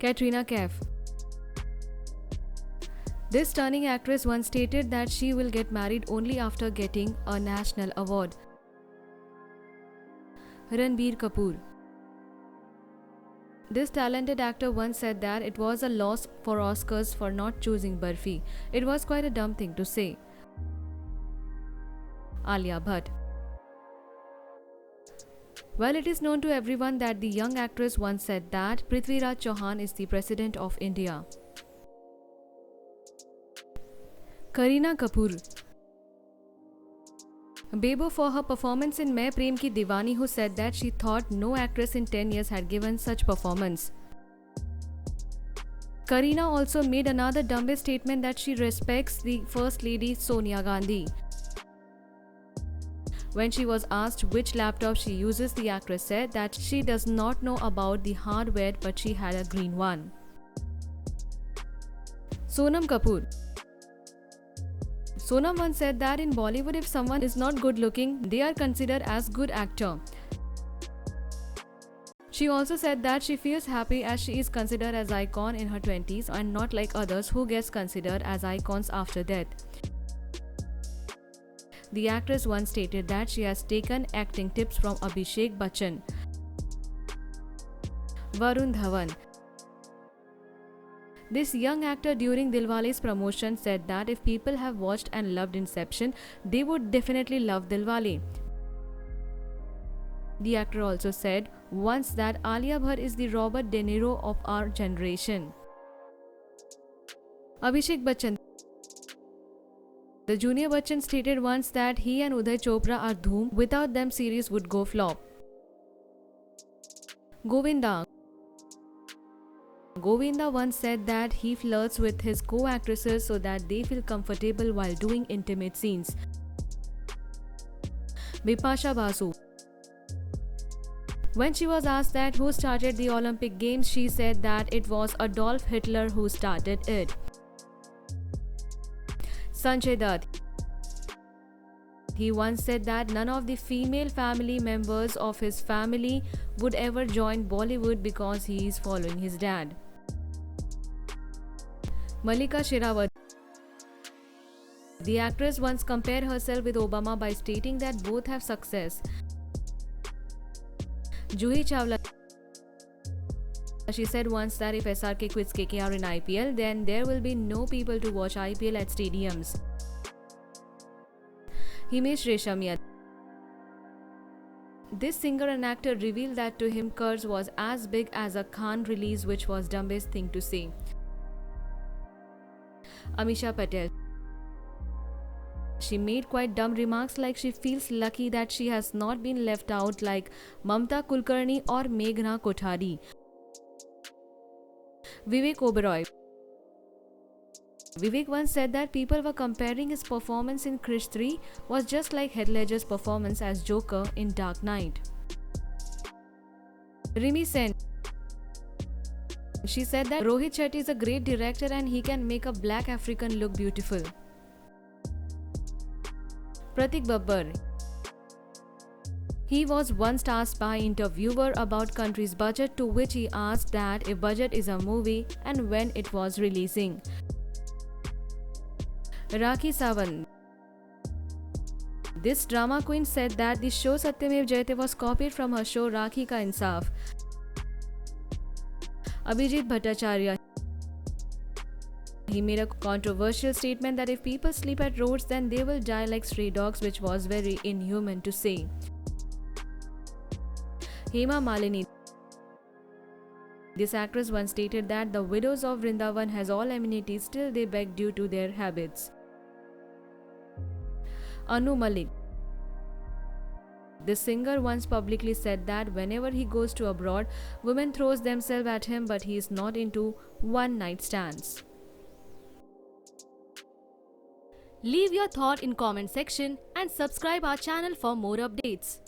Kareena Kapoor. This stunning actress once stated that she will get married only after getting a national award. Ranbir Kapoor. This talented actor once said that it was a loss for Oscars for not choosing Barfi. It was quite a dumb thing to say. Alia Bhatt. Well, it is known to everyone that the young actress once said that Prithviraj Chauhan is the President of India. Kareena Kapoor. Bebo for her performance in Main Prem Ki Diwani, who said that she thought no actress in 10 years had given such performance. Kareena also made another dumbest statement that she respects the First Lady Sonia Gandhi. When she was asked which laptop she uses, the actress said that she does not know about the hardware but she had a green one. Sonam Kapoor. Sonam once said that in Bollywood, if someone is not good looking, they are considered as good actor. She also said that she feels happy as she is considered as icon in her 20s and not like others who gets considered as icons after death. The actress once stated that she has taken acting tips from Abhishek Bachchan. Varun Dhawan. This young actor during Dilwale's promotion said that if people have watched and loved Inception, they would definitely love Dilwale. The actor also said once that Alia Bhatt is the Robert De Niro of our generation. Abhishek Bachchan. The junior Bachchan stated once that he and Uday Chopra are dhoom, without them series would go flop. Govinda. Govinda once said that he flirts with his co-actresses so that they feel comfortable while doing intimate scenes. Bipasha Basu. When she was asked that who started the Olympic Games, she said that it was Adolf Hitler who started it. Sanjay Dutt. He once said that none of the female family members of his family would ever join Bollywood because he is following his dad. Mallika Sherawat. The actress once compared herself with Obama by stating that both have success. Juhi Chawla. She said once that if SRK quits KKR in IPL, then there will be no people to watch IPL at stadiums. Himesh Reshammiya. This singer and actor revealed that to him Curse was as big as a Khan release, which was dumbest thing to say. Ameesha Patel. She made quite dumb remarks like she feels lucky that she has not been left out like Mamta Kulkarni or Meghna Kothari. Viveik Oberoi. Vivek once said that people were comparing his performance in Krish 3 was just like Heath Ledger's performance as Joker in Dark Knight. Rimi Sen. She said that Rohit Shetty is a great director and he can make a black African look beautiful. Pratik Babbar. He was once asked by an interviewer about country's budget, to which he asked that if budget is a movie and when it was releasing. Rakhi Sawant. This drama queen said that the show Satyamev Jayate was copied from her show Rakhi Ka Insaf. Abhijit Bhattacharya. He made a controversial statement that if people sleep at roads, then they will die like stray dogs, which was very inhuman to say. Hema Malini. This actress once stated that the widows of Vrindavan has all amenities, still they beg due to their habits. Malik. This singer once publicly said that whenever he goes to abroad, women throws themselves at him, but he is not into one-night stands. Leave your thought in comment section and subscribe our channel for more updates.